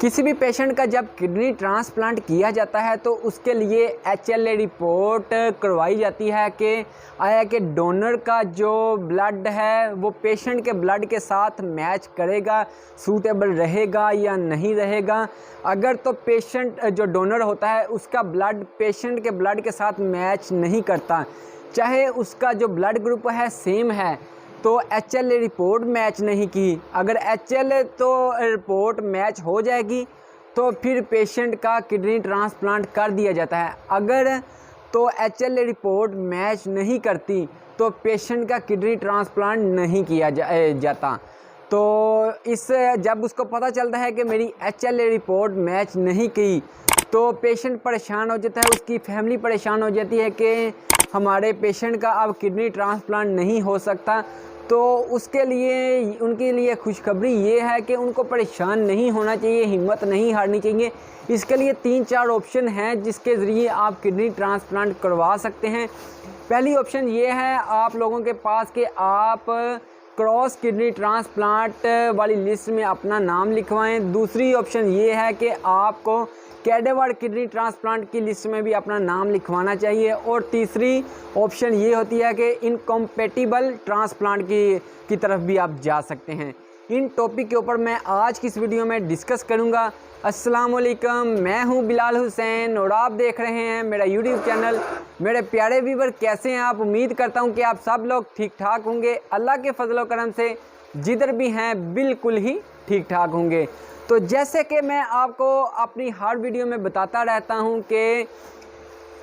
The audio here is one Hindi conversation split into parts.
किसी भी पेशेंट का जब किडनी ट्रांसप्लांट किया जाता है तो उसके लिए HLA रिपोर्ट करवाई जाती है कि आया कि डोनर का जो ब्लड है वो पेशेंट के ब्लड के साथ मैच करेगा, सूटेबल रहेगा या नहीं रहेगा। अगर तो पेशेंट जो डोनर होता है उसका ब्लड पेशेंट के ब्लड के साथ मैच नहीं करता, चाहे उसका जो ब्लड ग्रुप है सेम है, तो HLA रिपोर्ट मैच नहीं की। अगर HLA तो रिपोर्ट मैच हो जाएगी तो फिर पेशेंट का किडनी ट्रांसप्लांट कर दिया जाता है। अगर तो HLA रिपोर्ट मैच नहीं करती तो पेशेंट का किडनी ट्रांसप्लांट नहीं किया जाता। तो इस जब उसको पता चलता है कि मेरी HLA रिपोर्ट मैच नहीं की तो पेशेंट परेशान हो जाता है, उसकी फैमिली परेशान हो जाती है कि हमारे पेशेंट का अब किडनी ट्रांसप्लांट नहीं हो सकता। तो उसके लिए उनके लिए खुशखबरी ये है कि उनको परेशान नहीं होना चाहिए, हिम्मत नहीं हारनी चाहिए। इसके लिए 3-4 ऑप्शन हैं जिसके ज़रिए आप किडनी ट्रांसप्लांट करवा सकते हैं। पहली ऑप्शन ये है आप लोगों के पास कि आप क्रॉस किडनी ट्रांसप्लांट वाली लिस्ट में अपना नाम लिखवाएं। दूसरी ऑप्शन ये है कि आपको कैडेवर किडनी ट्रांसप्लांट की लिस्ट में भी अपना नाम लिखवाना चाहिए। और तीसरी ऑप्शन ये होती है कि इनकम्पेटिबल ट्रांसप्लांट की तरफ भी आप जा सकते हैं। इन टॉपिक के ऊपर मैं आज की इस वीडियो में डिस्कस करूंगा। अस्सलाम वालेकुम, मैं हूं बिलाल हुसैन और आप देख रहे हैं मेरा यूट्यूब चैनल। मेरे प्यारे व्यूवर, कैसे हैं आप? उम्मीद करता हूं कि आप सब लोग ठीक ठाक होंगे। अल्लाह के फजल करम से जिधर भी हैं बिल्कुल ही ठीक ठाक होंगे। तो जैसे कि मैं आपको अपनी हर वीडियो में बताता रहता हूं कि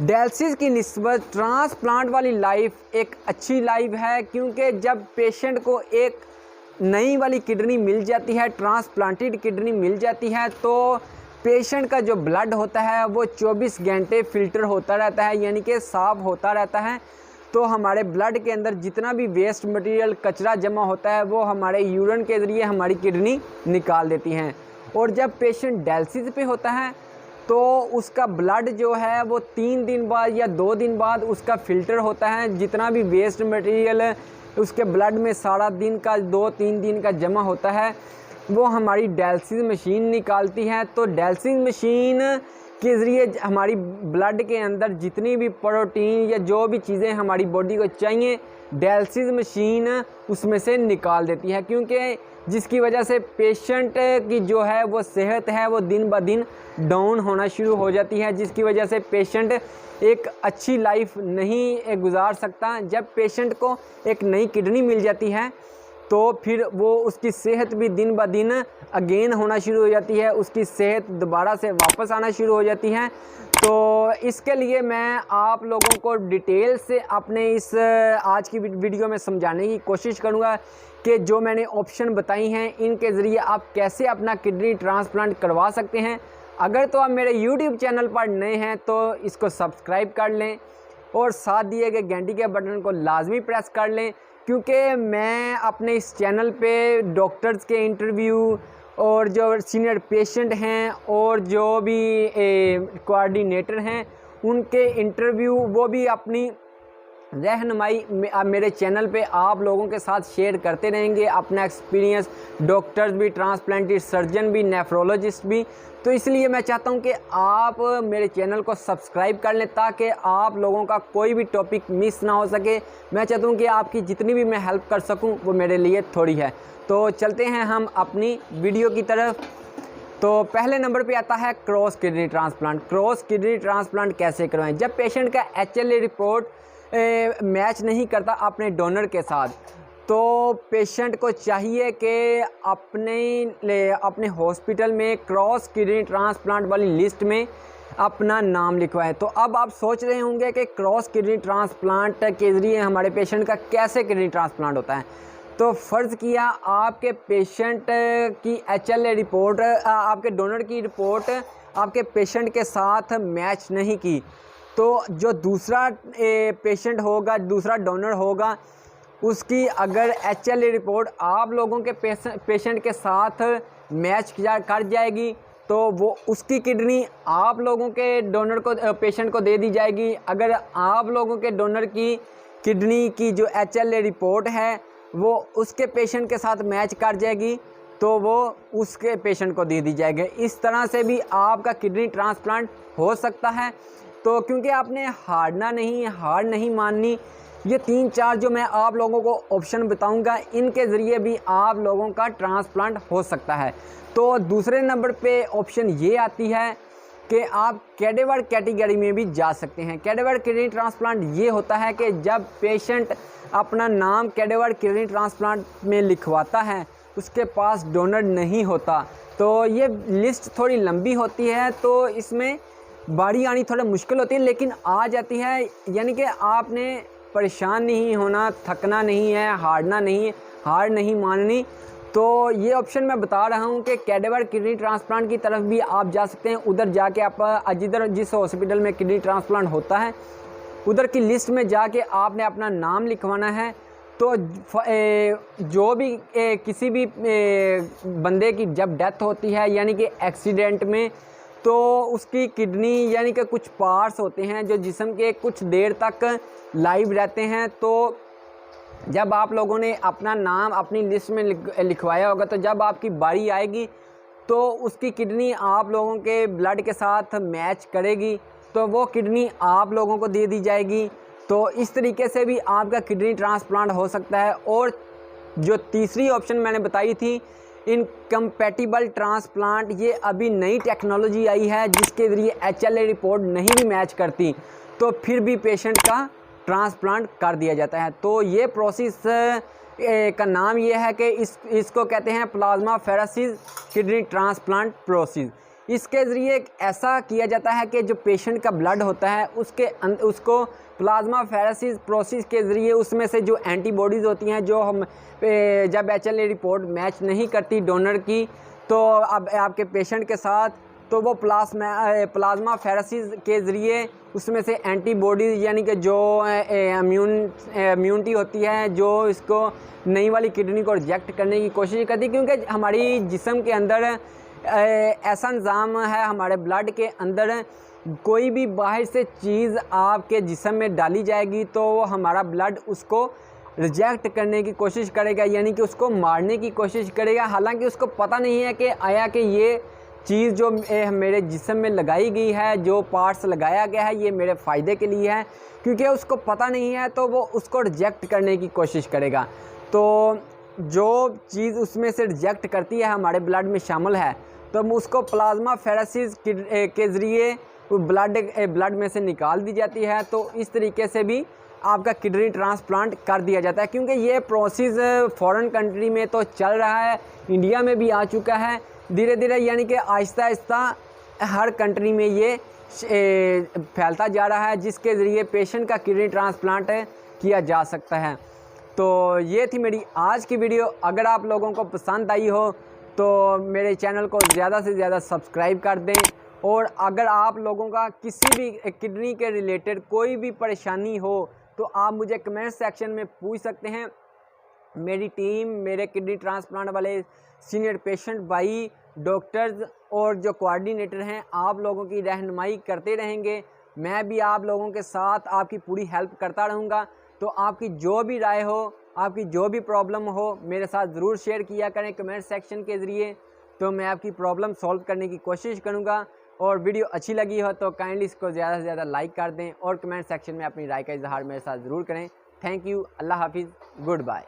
डायलिसिस की निस्बत ट्रांसप्लांट वाली लाइफ एक अच्छी लाइफ है, क्योंकि जब पेशेंट को एक नई वाली किडनी मिल जाती है, ट्रांसप्लांटेड किडनी मिल जाती है, तो पेशेंट का जो ब्लड होता है वो 24 घंटे फ़िल्टर होता रहता है, यानी कि साफ़ होता रहता है। तो हमारे ब्लड के अंदर जितना भी वेस्ट मटेरियल कचरा जमा होता है वो हमारे यूरिन के ज़रिए हमारी किडनी निकाल देती हैं। और जब पेशेंट डायलिसिस पे होता है तो उसका ब्लड जो है वो 3 दिन बाद या 2 दिन बाद उसका फ़िल्टर होता है। जितना भी वेस्ट मटेरियल उसके ब्लड में सारा दिन का 2-3 दिन का जमा होता है वो हमारी डायलिसिस मशीन निकालती है। तो डायलिसिस मशीन के ज़रिए हमारी ब्लड के अंदर जितनी भी प्रोटीन या जो भी चीज़ें हमारी बॉडी को चाहिए डायलिसिस मशीन उसमें से निकाल देती है, क्योंकि जिसकी वजह से पेशेंट की जो है वो सेहत है वो दिन ब दिन डाउन होना शुरू हो जाती है, जिसकी वजह से पेशेंट एक अच्छी लाइफ नहीं गुजार सकता। जब पेशेंट को एक नई किडनी मिल जाती है तो फिर वो उसकी सेहत भी दिन ब दिन अगेन होना शुरू हो जाती है, उसकी सेहत दोबारा से वापस आना शुरू हो जाती है। तो इसके लिए मैं आप लोगों को डिटेल से अपने इस आज की वीडियो में समझाने की कोशिश करूंगा कि जो मैंने ऑप्शन बताई हैं इनके ज़रिए आप कैसे अपना किडनी ट्रांसप्लांट करवा सकते हैं। अगर तो आप मेरे YouTube चैनल पर नए हैं तो इसको सब्सक्राइब कर लें और साथ दिए गए घंटी के बटन को लाजमी प्रेस कर लें, क्योंकि मैं अपने इस चैनल पे डॉक्टर्स के इंटरव्यू और जो सीनियर पेशेंट हैं और जो भी कोऑर्डिनेटर हैं उनके इंटरव्यू वो भी अपनी रहनुमाई मेरे चैनल पे आप लोगों के साथ शेयर करते रहेंगे, अपना एक्सपीरियंस। डॉक्टर्स भी, ट्रांसप्लांटेड सर्जन भी, नेफ्रोलॉजिस्ट भी। तो इसलिए मैं चाहता हूं कि आप मेरे चैनल को सब्सक्राइब कर लें ताकि आप लोगों का कोई भी टॉपिक मिस ना हो सके। मैं चाहता हूं कि आपकी जितनी भी मैं हेल्प कर सकूं वो मेरे लिए थोड़ी है। तो चलते हैं हम अपनी वीडियो की तरफ। तो पहले नंबर पे आता है cross kidney transplant. Cross kidney transplant कैसे करवाएं? जब पेशेंट का HLA रिपोर्ट मैच नहीं करता अपने डोनर के साथ, तो पेशेंट को चाहिए कि अपने हॉस्पिटल में क्रॉस किडनी ट्रांसप्लांट वाली लिस्ट में अपना नाम लिखवाएं। तो अब आप सोच रहे होंगे कि क्रॉस किडनी ट्रांसप्लांट के ज़रिए हमारे पेशेंट का कैसे किडनी ट्रांसप्लांट होता है। तो फ़र्ज़ किया आपके पेशेंट की HLA रिपोर्ट, आपके डोनर की रिपोर्ट आपके पेशेंट के साथ मैच नहीं की, तो जो दूसरा पेशेंट होगा, दूसरा डोनर होगा, उसकी अगर HLA रिपोर्ट आप लोगों के पेशेंट के साथ मैच कर जाएगी तो वो उसकी किडनी आप लोगों के डोनर को पेशेंट को दे दी जाएगी। अगर आप लोगों के डोनर की किडनी की जो HLA रिपोर्ट है वो उसके पेशेंट के साथ मैच कर जाएगी तो वो उसके पेशेंट को दे दी जाएगी। इस तरह से भी आपका किडनी ट्रांसप्लांट हो सकता है। तो क्योंकि आपने हार नहीं माननी, ये 3-4 जो मैं आप लोगों को ऑप्शन बताऊंगा, इनके ज़रिए भी आप लोगों का ट्रांसप्लांट हो सकता है। तो दूसरे नंबर पे ऑप्शन ये आती है कि आप कैडेवर कैटेगरी में भी जा सकते हैं। कैडेवर किडनी ट्रांसप्लांट ये होता है कि जब पेशेंट अपना नाम कैडेवर किडनी ट्रांसप्लांट में लिखवाता है, उसके पास डोनर नहीं होता, तो ये लिस्ट थोड़ी लंबी होती है, तो इसमें बारी आनी थोड़ा मुश्किल होती है, लेकिन आ जाती है। यानी कि आपने परेशान नहीं होना, थकना नहीं है, हार नहीं माननी। तो ये ऑप्शन मैं बता रहा हूँ कि कैडेवर किडनी ट्रांसप्लांट की तरफ भी आप जा सकते हैं। उधर जाके आप जिस हॉस्पिटल में किडनी ट्रांसप्लांट होता है, उधर की लिस्ट में जाके आपने अपना नाम लिखवाना है। तो जो भी किसी भी बंदे की जब डेथ होती है, यानी कि एक्सीडेंट में, तो उसकी किडनी यानी कि कुछ पार्ट्स होते हैं जो जिस्म के कुछ देर तक लाइव रहते हैं। तो जब आप लोगों ने अपना नाम अपनी लिस्ट में लिखवाया होगा, तो जब आपकी बारी आएगी तो उसकी किडनी आप लोगों के ब्लड के साथ मैच करेगी, तो वो किडनी आप लोगों को दे दी जाएगी। तो इस तरीके से भी आपका किडनी ट्रांसप्लांट हो सकता है। और जो तीसरी ऑप्शन मैंने बताई थी, इनकम्पैटिबल ट्रांसप्लांट, ये अभी नई टेक्नोलॉजी आई है जिसके ज़रिए HLA रिपोर्ट नहीं भी मैच करती, तो फिर भी पेशेंट का ट्रांसप्लांट कर दिया जाता है। तो ये प्रोसेस का नाम ये है कि इसको कहते हैं प्लाज्माफेरेसिस किडनी ट्रांसप्लांट प्रोसेस। इसके ज़रिए ऐसा किया जाता है कि जो पेशेंट का ब्लड होता है उसको प्लाज्माफेरेसिस प्रोसेस के ज़रिए उसमें से जो एंटीबॉडीज़ होती हैं, जो हम जब HLA रिपोर्ट मैच नहीं करती डोनर की, तो अब आपके पेशेंट के साथ, तो वो प्लाज्माफेरेसिस के ज़रिए उसमें से एंटीबॉडीज़ यानी कि जो इम्यूनिटी होती है, जो इसको नई वाली किडनी को रिजेक्ट करने की कोशिश करती है। क्योंकि हमारी जिस्म के अंदर ऐसा निज़ाम है, हमारे ब्लड के अंदर कोई भी बाहर से चीज़ आपके जिस्म में डाली जाएगी तो हमारा ब्लड उसको रिजेक्ट करने की कोशिश करेगा, यानी कि उसको मारने की कोशिश करेगा। हालांकि उसको पता नहीं है कि ये चीज़ जो मेरे जिस्म में लगाई गई है, जो पार्ट्स लगाया गया है, ये मेरे फ़ायदे के लिए है। क्योंकि उसको पता नहीं है तो वो उसको रिजेक्ट करने की कोशिश करेगा। तो जो चीज़ उसमें से रिजेक्ट करती है हमारे ब्लड में शामिल है, तो उसको प्लाज्माफेरेसिस के ज़रिए ब्लड में से निकाल दी जाती है। तो इस तरीके से भी आपका किडनी ट्रांसप्लांट कर दिया जाता है। क्योंकि ये प्रोसेस फॉरेन कंट्री में तो चल रहा है, इंडिया में भी आ चुका है धीरे धीरे, यानी कि आहिस्ता आहिस्ता हर कंट्री में ये फैलता जा रहा है, जिसके ज़रिए पेशेंट का किडनी ट्रांसप्लांट किया जा सकता है। तो ये थी मेरी आज की वीडियो। अगर आप लोगों को पसंद आई हो तो मेरे चैनल को ज़्यादा से ज़्यादा सब्सक्राइब कर दें। और अगर आप लोगों का किसी भी किडनी के रिलेटेड कोई भी परेशानी हो तो आप मुझे कमेंट सेक्शन में पूछ सकते हैं। मेरी टीम, मेरे किडनी ट्रांसप्लांट वाले सीनियर पेशेंट भाई, डॉक्टर्स और जो कोऑर्डिनेटर हैं, आप लोगों की रहनुमाई करते रहेंगे। मैं भी आप लोगों के साथ आपकी पूरी हेल्प करता रहूँगा। तो आपकी जो भी राय हो, आपकी जो भी प्रॉब्लम हो, मेरे साथ ज़रूर शेयर किया करें कमेंट सेक्शन के ज़रिए। तो मैं आपकी प्रॉब्लम सॉल्व करने की कोशिश करूँगा। और वीडियो अच्छी लगी हो तो काइंडली इसको ज़्यादा से ज़्यादा लाइक कर दें और कमेंट सेक्शन में अपनी राय का इजहार मेरे साथ ज़रूर करें। Thank you. अल्लाह हाफिज़। Good bye.